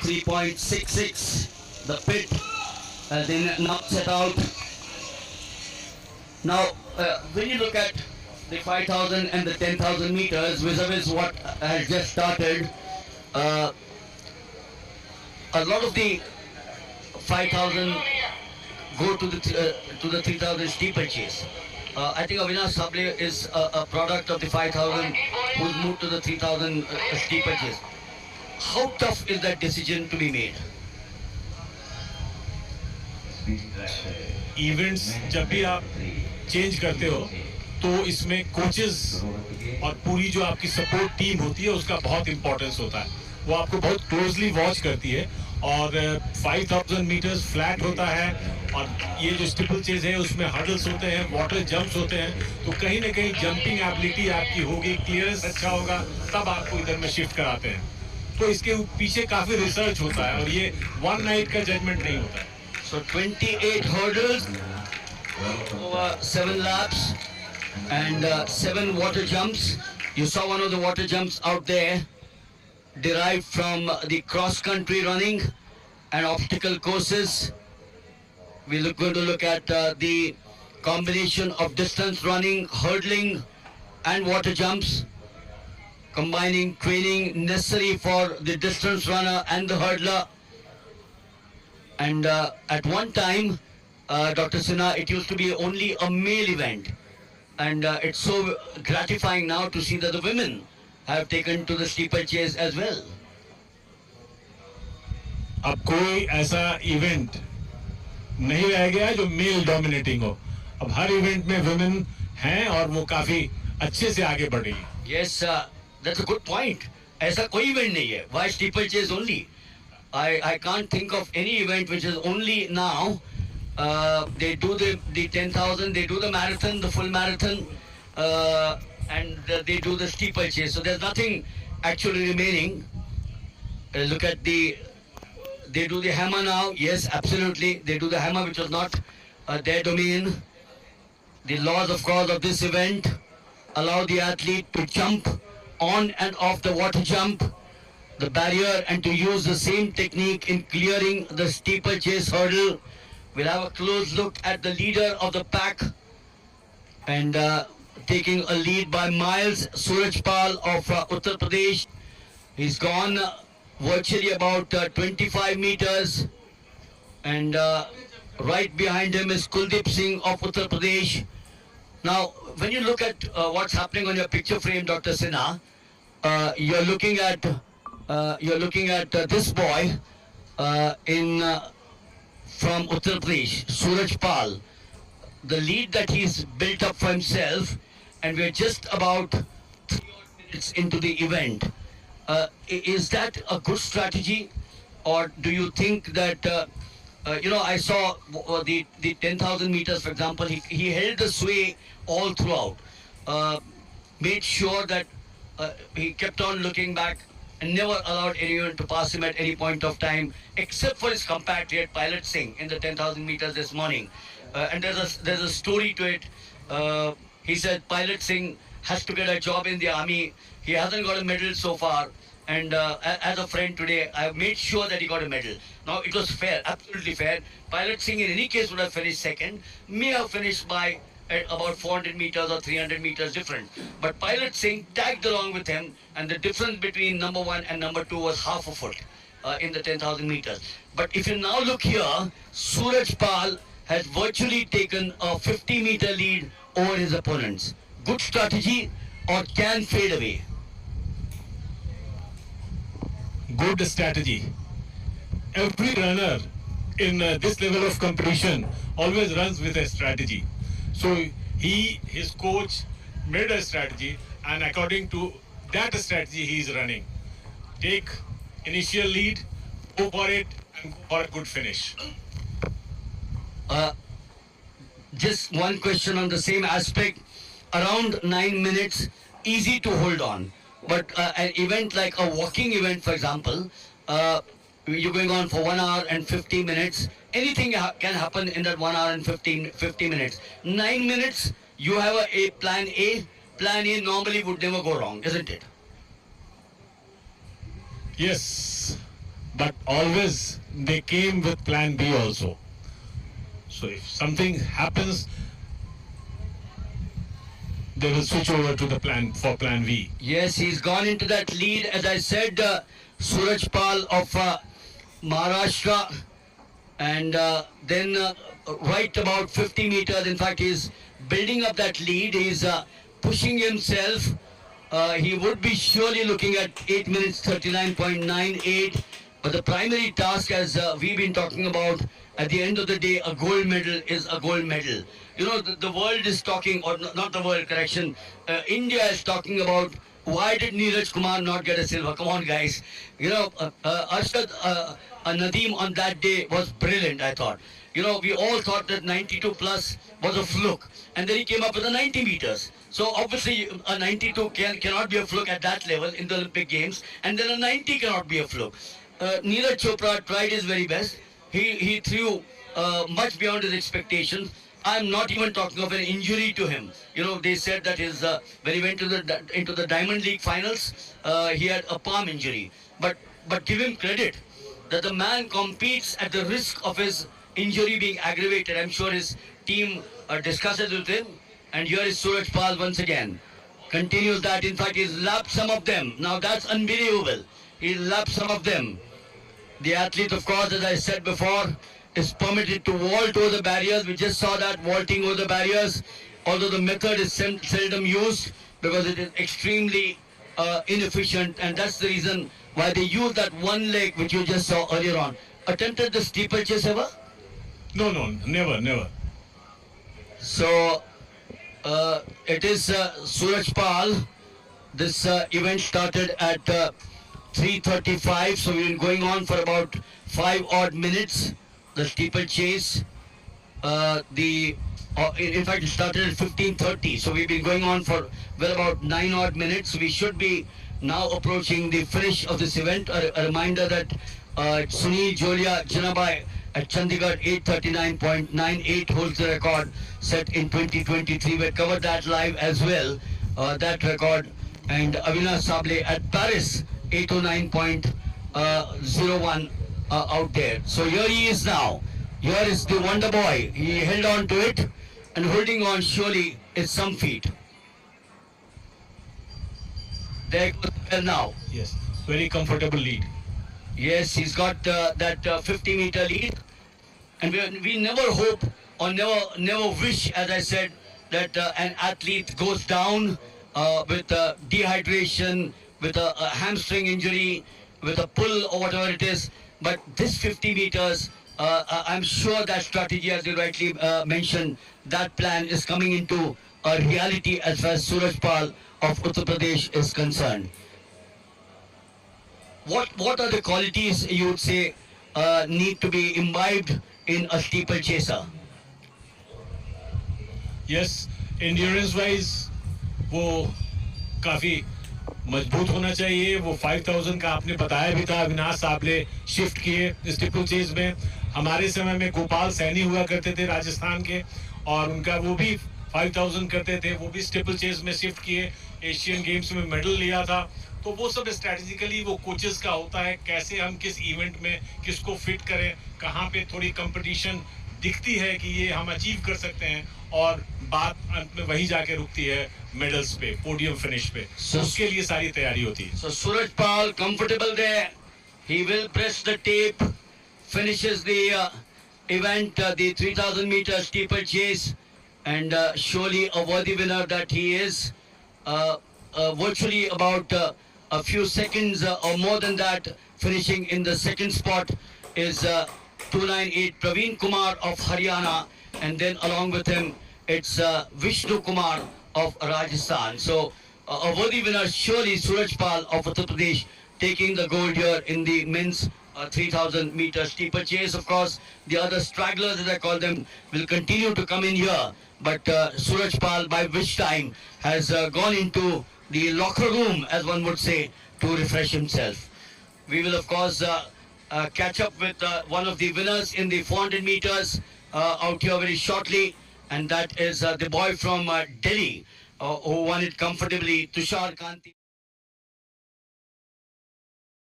3.66. The pit has been now set out. Now, when you look at the 5,000 and the 10,000 meters vis-a-vis what has just started, uh, a lot of the 5,000 go to the 3,000 steeplechase. I think Avinash Sable is a product of the 5,000 who's moved to the 3,000 steeplechase. How tough is that decision to be made? Events जब भी आप change करते हो तो इसमें coaches और पूरी जो आपकी सपोर्ट टीम होती है उसका बहुत इंपॉर्टेंस होता है. वो आपको बहुत क्लोजली वॉच करती है और 5,000 मीटर्स फ्लैट होता है और ये जो स्टिपल चेज है उसमें हर्डल्स होते हैं, वाटर जंप्स होते हैं, तो कहीं ना कहीं जंपिंग एबिलिटी आपकी होगी, क्लियरेंस अच्छा होगा, तब आपको इधर में शिफ्ट कराते हैं. तो इसके पीछे काफी रिसर्च होता है और ये वन नाइट का जजमेंट नहीं होता है. So 28 hurdles over 7 laps and 7 water jumps. You saw one of the water jumps out there derived from the cross-country running and obstacle courses. We're going to look at the combination of distance running, hurdling and water jumps, combining training necessary for the distance runner and the hurdler. And at one time, Dr. Sinha, it used to be only a male event. And it's so gratifying now to see that the women have taken to the steeplechase as well. अब कोई ऐसा event नहीं रह गया जो male dominating हो. अब हर event में वुमेन हैं और वो काफी अच्छे से आगे बढ़ रही है. Yes, that's a good point. ऐसा कोई event नहीं है. Why steeplechase only? I can't think of any event which is only now. They do the 10,000, they do the marathon, the full marathon, and they do the steeplechase. So there's nothing actually remaining. Look at they do the hammer now. Yes, absolutely. They do the hammer, which was not their domain. The laws, of course, of this event allow the athlete to jump on and off the water jump, the barrier, and to use the same technique in clearing the steeplechase hurdle. We'll have a close look at the leader of the pack and taking a lead by miles, Surajpal of Uttar Pradesh. He's gone virtually about 25 meters, and right behind him is Kuldeep Singh of Uttar Pradesh. Now, when you look at what's happening on your picture frame, Dr. Sinha, you're looking at this boy from Uttar Pradesh, Suraj Pal, the lead that he's built up for himself, and we're just about 3 minutes into the event. Is that a good strategy, or do you think that, I saw the 10,000 meters, for example, he held the sway all throughout, made sure that he kept on looking back and never allowed anyone to pass him at any point of time, except for his compatriot Pilot Singh in the 10,000 meters this morning. And there's a story to it. He said Pilot Singh has to get a job in the army. He hasn't got a medal so far. And as a friend today, I have made sure that he got a medal. Now, it was fair, absolutely fair. Pilot Singh in any case would have finished second, may have finished by about 400 meters or 300 meters different. But Pilot Singh tagged along with him, and the difference between number 1 and number 2 was half a foot in the 10,000 meters. But if you now look here, Suraj Pal has virtually taken a 50-meter lead over his opponents. Good strategy, or can fade away? Good strategy. Every runner in this level of competition always runs with a strategy. So his coach made a strategy, and according to that strategy he is running. Take initial lead, go for it, and go for a good finish. Just one question on the same aspect. Around 9 minutes, easy to hold on. But an event like a walking event, for example, you're going on for 1 hour and 50 minutes. Anything can happen in that 1 hour and 50 minutes. 9 minutes, you have a plan A. Plan A normally would never go wrong, isn't it? Yes, but always they came with plan B also. So if something happens, they will switch over to the plan V. Yes, he's gone into that lead. As I said, Suraj Pal of Maharashtra, and then right about 50 meters. In fact, he's building up that lead. He's pushing himself. He would be surely looking at 8 minutes 39.98. But the primary task, as we've been talking about, at the end of the day, a gold medal is a gold medal. You know, the world is talking, or not the world, correction, India is talking about why did Neeraj Kumar not get a silver? Come on, guys. You know, Arshad Nadeem on that day was brilliant, I thought. You know, we all thought that 92 plus was a fluke. And then he came up with a 90 meters. So obviously a 92 cannot be a fluke at that level in the Olympic Games. And then a 90 cannot be a fluke. Neeraj Chopra tried his very best. He threw much beyond his expectations. I'm not even talking of an injury to him. You know, they said that his when he went into the Diamond League finals, he had a palm injury. But give him credit that the man competes at the risk of his injury being aggravated. I'm sure his team discusses with him. And here is Suraj Pal once again. Continues that. In fact, he's lapped some of them. Now that's unbelievable. He lapped some of them. The athlete, of course, as I said before, is permitted to vault over the barriers. We just saw that vaulting over the barriers, although the method is seldom used because it is extremely inefficient, and that's the reason why they use that one leg which you just saw earlier on. Attempted the steeplechase ever? No, never. So it is Suraj Pal. This event started at 3:35, so we've been going on for about 5 odd minutes. The steeplechase, in fact, it started at 15:30, so we've been going on for well about 9 odd minutes. We should be now approaching the finish of this event. A reminder that Sunil Jolia Jinabai at Chandigarh 8:39.98 holds the record set in 2023. We covered that live as well, that record. And Avinash Sable at Paris 809.01 out there. So here he is now. Here is the Wonder Boy. He held on to it, and holding on surely is some feat. There goes well now. Yes, very comfortable lead. Yes, he's got that 50-meter lead, and we never hope or never wish, as I said, that an athlete goes down with dehydration, with a hamstring injury, with a pull or whatever it is. But this 50 meters, I'm sure that strategy, as you rightly mentioned, that plan is coming into a reality as far as Suraj Pal of Uttar Pradesh is concerned. What are the qualities you would say need to be imbibed in a steeplechaser? Yes, endurance wise वो काफी मजबूत होना चाहिए. वो 5000 का आपने बताया भी था. अविनाश साबले शिफ्ट किए स्टीपल चेज में. हमारे समय में गोपाल सैनी हुआ करते थे राजस्थान के, और उनका वो भी 5000 करते थे. वो भी स्टीपल चेज में शिफ्ट किए. एशियन गेम्स में मेडल लिया था. तो वो सब स्ट्रेटेजिकली वो कोचेस का होता है, कैसे हम किस इवेंट में किसको फिट करें, कहाँ पे थोड़ी कंपटीशन दिखती है कि ये हम अचीव कर सकते हैं, और बात अंत में वही जाके रुकती है मेडल्स पे, पोडियम फिनिश पे. So, उसके लिए सारी तैयारी होती है. So Suraj Pal comfortable there. He will press the tape, finishes the event, the 3000 meter steeplechase, and surely a worthy winner that he is. Virtually about a few seconds or more than that, finishing in the second spot is 298 Praveen Kumar of Haryana, and then along with him it's Vishnu Kumar of Rajasthan. So a worthy winner surely Suraj Pal of Uttar Pradesh, taking the gold here in the men's 3000 meter steeplechase. Of course, the other stragglers, as I call them, will continue to come in here, but Suraj Pal, by which time, has gone into the locker room, as one would say, to refresh himself. We will, of course, catch up with one of the winners in the 400 meters out here very shortly, and that is the boy from Delhi who won it comfortably, Tushar Kanti.